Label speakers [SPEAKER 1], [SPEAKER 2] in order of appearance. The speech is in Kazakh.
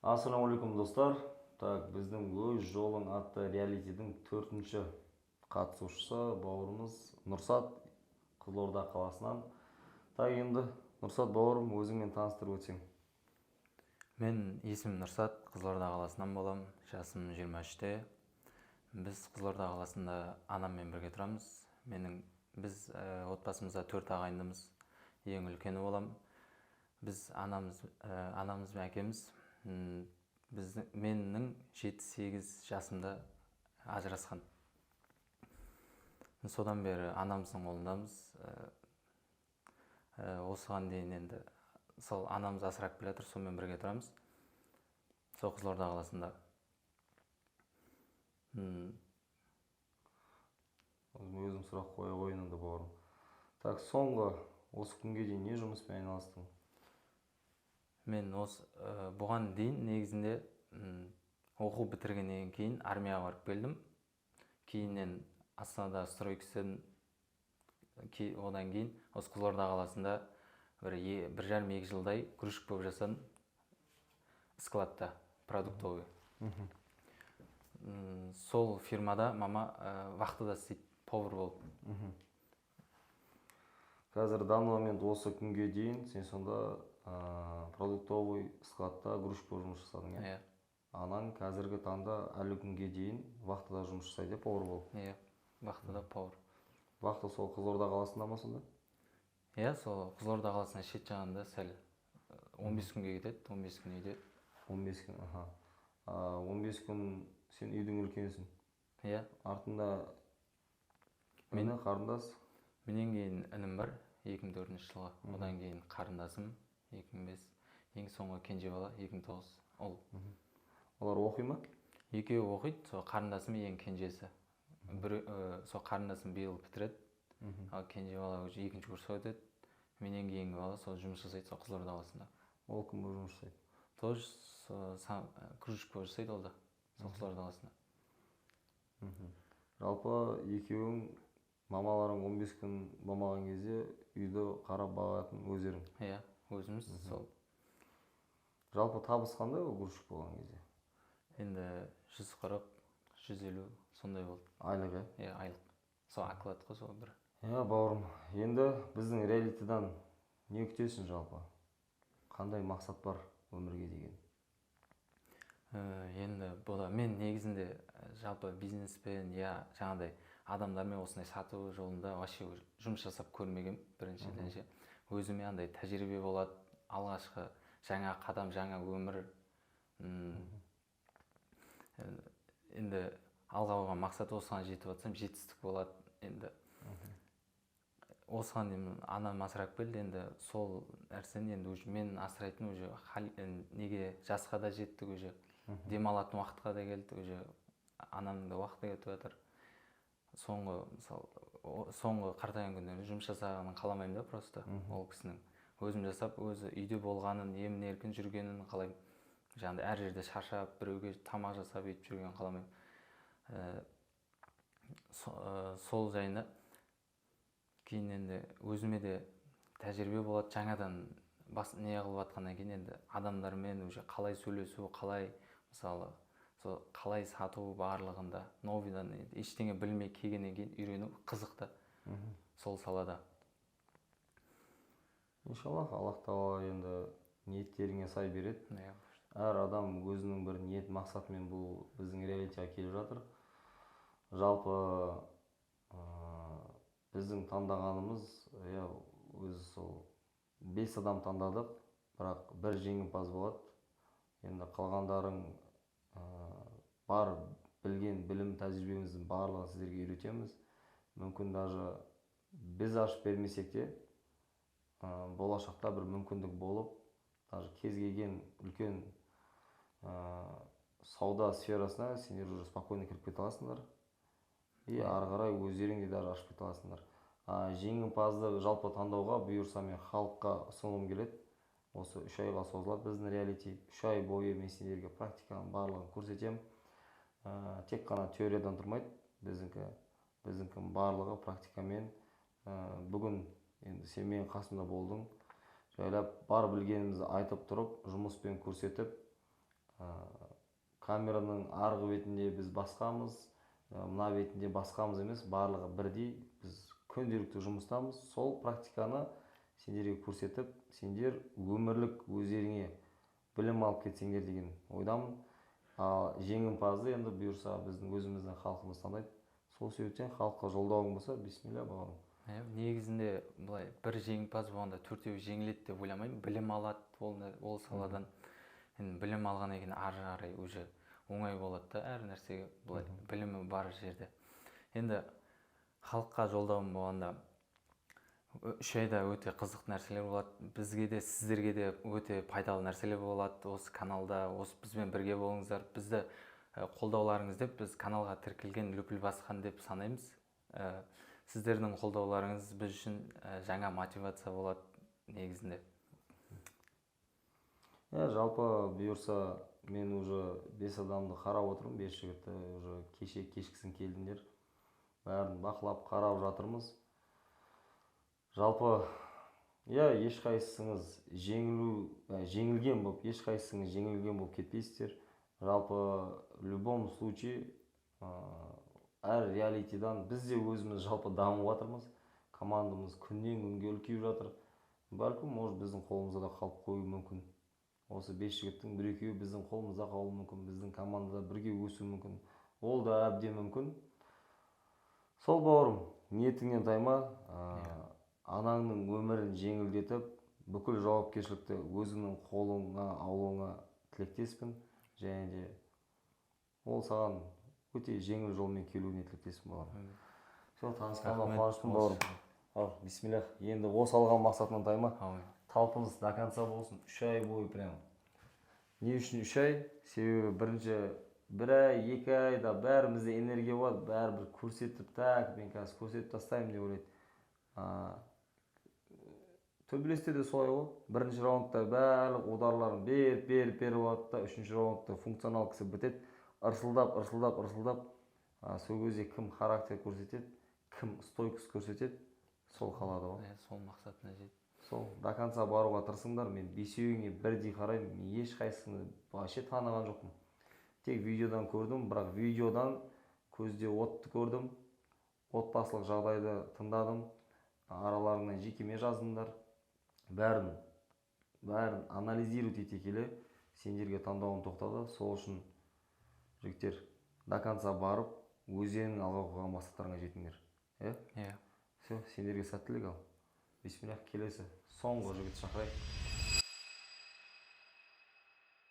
[SPEAKER 1] Ассалаумағалейкум достар. Так, біздің өз жолың атты реалитидің 4-ші қатысушысы бауырымыз Нұрсат, Қызылорда қаласынан. Так, енді Нұрсат бауырым, өзіңмен таныстырып өтсең.
[SPEAKER 2] Мен есімім Нұрсат, Қызылорда қаласынан болам, жасым 23-те. Біз Қызылорда қаласында анаммен бірге тұрамыз. Біз отбасымызда 4 ағайындымыз, ең үлкені болам. Біз анамыз бен әкеміз менің 7-8 жасымда ажырасқан. Содан бері анамыздың қолындамыз. Осыған дейін енді сол анамыз асырап келе жатыр, сонымен бірге тұрамыз. Сол Қызылорда қаласында.
[SPEAKER 1] Өзім сұрақ қоя қойын енді бауырым. Так, соңғы осы күнге дейін не жұмыспен айналыстың?
[SPEAKER 2] Мен бұған дейін негізінде оқу бітіргеннен кейін армияға барып келдім. Кейіннен Астанада стройкіден, одан кейін осы Қызылорда қаласында 1,5-2 жылдай грузчик болып жасадым. Складта, продуктовый. Сол фирмада мама вахтада істейді, повар болып.
[SPEAKER 1] Қазір данный момент осы күнге дейін сен сонда продуктовый складта грузчик болып жұмыс жасадың,
[SPEAKER 2] Иә.
[SPEAKER 1] Анаң қазіргі таңда әлі күнге дейін вахтада жұмыс жасайды, повар болып.
[SPEAKER 2] Иә, вахтада повар.
[SPEAKER 1] Вахта сол Қызылорда қаласында ма сонда?
[SPEAKER 2] Иә, сол Қызылорда қаласына шет жағында сәл 15 күнге кетеді, 15 күн үйде.
[SPEAKER 1] 15 күн, 15 күн сен үйдің үлкенсің.
[SPEAKER 2] Иә.
[SPEAKER 1] Артында мені қарындас?
[SPEAKER 2] Менен кейін інім бар, 2004 жылғы. Одан кейін қарындасым 2005. Ең соңғы кенже бала 2009.
[SPEAKER 1] Олар оқи ма?
[SPEAKER 2] Екеуі оқиды, сол қарындасым ең кенжесі. Сол қарындасым биыл бітіреді. Ал кенже бала уже 2-ші курсқа өтеді. Менен кейінгі бала сол жұмыс жасайды, сол Қызылорда қаласында.
[SPEAKER 1] Ол кім болып жұмыс жасайды?
[SPEAKER 2] Тоже грузчик болып жасайды ол да, сол Қызылорда қаласында.
[SPEAKER 1] Жалпы екеуің мамаларың 15 күн болмаған кезде үйді қарап бағатын өздерің?
[SPEAKER 2] Иә, өзіміз сол.
[SPEAKER 1] Жалпы табыс қандай ол грузчик болған кезде?
[SPEAKER 2] Енді 140-150 сондай болды.
[SPEAKER 1] Айлық,
[SPEAKER 2] Иә, айлық. Сол оклад қой, сол бір.
[SPEAKER 1] Иә, бауырым, енді біздің реалитидан не күтесің жалпы? Қандай мақсат бар өмірге деген?
[SPEAKER 2] Енді мен негізінде жалпы бизнеспен, жаңағыдай адамдармен осындай сату жолында вообще жұмыс жасап көрмегем, біріншіден. Өзіме андай тәжірибе болады, алғашқы жаңа қадам, жаңа өмір. Енді алға қойған мақсат осыған жетіп жатсам, жетістік болады. Енді осыған дейін анам асырап келді, енді сол нәрсені енді мен асырайтын уже неге жасқа да жеттік, уже демалатын уақытқа да келді, уже анамның да уақыты кетіп жатыр. Соңғы қартайған күндерінде жұмыс жасағанын қаламаймын да, просто ол кісінің өзім жасап, өзі үйде болғанын, емін-еркін жүргенін қалаймын. Жаңағыдай әр жерде шаршап, біреуге тамақ жасап етіп жүргенін қаламаймын. Сол жайында кейін енді өзіме де тәжірибе болады, жаңадан не қылып жатқаннан кейін енді адамдармен уже қалай сөйлесу, қалай мысалы қалай сату барлығында новидан ештеңе білмей келгеннен кейін үйрену қызықты сол салада.
[SPEAKER 1] Иншаллах, Аллах тағала енді ниеттеріңе сай береді. Әр адам өзінің бір ниет мақсатымен бұл біздің реалитиға келіп жатыр. Жалпы біздің таңдағанымыз, өзі сол 5 адам таңдадық, бірақ бір жеңімпаз болады. Енді қалғандарың бар білген білім тәжірибеміздің барлығын сіздерге үйретеміз. Мүмкін даже біз ашып бермесек те, болашақта бір мүмкіндік болып, даже кез келген үлкен сауда сферасына сендер уже спокойно кіріп кете аласыңдар. И ары қарай өздерің де даже ашып кете аласыңдар. Жеңімпазды жалпы таңдауға бұйырса мен халыққа ұсынғым келеді. Осы 3 айға созылады біздің реалити. 3 ай бойы мен сендерге практиканың барлығын көрсетемін. Тек қана теориядан тұрмайды. Біздіңкі барлығы практикамен. Бүгін енді сен менің қасымда болдың. Жайлап бар білгенімізді айтып тұрып, жұмыспен көрсетіп, камераның арғы бетінде біз басқамыз, мына бетінде басқамыз емес, барлығы бірдей. Біз күнделікті жұмыстамыз. Сол практиканы сендерге көрсетіп, сендер өмірлік өздеріңе білім алып кетсеңдер деген ойдамын. Ал жеңімпазды енді бұйырса біздің өзіміздің халқымыз таңдайды. Сол себептен халыққа жолдауың болса, бисмилля бауырым.
[SPEAKER 2] Негізінде былай бір жеңімпаз болғанда төртеуі жеңіледі деп ойламаймын. Білім алады ол саладан. Енді білім алғаннан кейін ары қарай уже оңай болады да әр нәрсеге, былай білімі бар жерде. Енді халыққа жолдауым болғанда 3 айда өте қызық нәрселер болады. Бізге де сіздерге де өте пайдалы нәрселер болады. Осы каналда, осы бізбен бірге болыңыздар. Бізді қолдауларыңыз деп біз каналға тіркелген Лүпіл Басқан деп санаймыз. Сіздердің қолдауларыңыз біз үшін жаңа мотивация болады негізінде.
[SPEAKER 1] Жалпы бұйырса мен уже 5 адамды қарап отырмын, 5 жігітті уже кешкісін келдіңдер. Бәрін бақылап қарап жатырмыз. Жалпы ешқайсыңыз жеңілген болып кетпейсіздер. Жалпы в любом случае әр реалитидан біз де өзіміз жалпы дамып жатырмыз. Командамыз күннен күнге үлкейіп жатыр. Бәлкім, может, біздің қолымызда да қалып қоюы мүмкін. Осы 5 жігіттің 1-2-еуі біздің қолымызда қалуы мүмкін, біздің командада бірге өсуі мүмкін. Ол да әбден мүмкін. Сол бауырым, ниетіңнен тайма. Анаңның өмірін жеңілдетіп, бүкіл жауапкершілікті өзіңнің қолыңа алуыңа тілектеспін. Және де ол саған өте жеңіл жолмен келуіне тілектеспін бауырым. Танысқанға қуаныштымын бауырым. Бисмиллах, енді осы алған мақсатынан тайма. Талпыныс до конца болсын. 3 ай бойы прям. Не үшін 3 ай? Себебі бірінші 1 ай, 2 айда бәрімізде энергия болады, бәрібір көрсетіп, мен қазір көрсетіп тастаймын деп ойлайды. Төбелесте де солай ғой. Бірінші раундта барлық ударларын беріп болады да, 3-ші раундта функционал кісі бітеді. Ырсылдап. Сол кезде кім характер көрсетеді, кім стойкость көрсетеді, сол қалады ғой.
[SPEAKER 2] Сол мақсатына жетеді.
[SPEAKER 1] Сол до конца баруға тырысыңдар. Мен 5-еуіңе бірдей қараймын. Мен ешқайсыны вообще таныған жоқпын. Тек видеодан көрдім, бірақ видеодан көзде отты көрдім. Отбасылық жағдайды тыңдадым. Араларыңнан жекеме жаздыңдар. Бәрін анализировать ете келе сендерге таңдауым тоқтады. Сол үшін жігіттер до конца барып, өздерінің алға қойған мақсаттарыңа жетіңдер. Все, сендерге сәттілік ал. Бисмиллах, келесі соңғы жігіт шақырайық.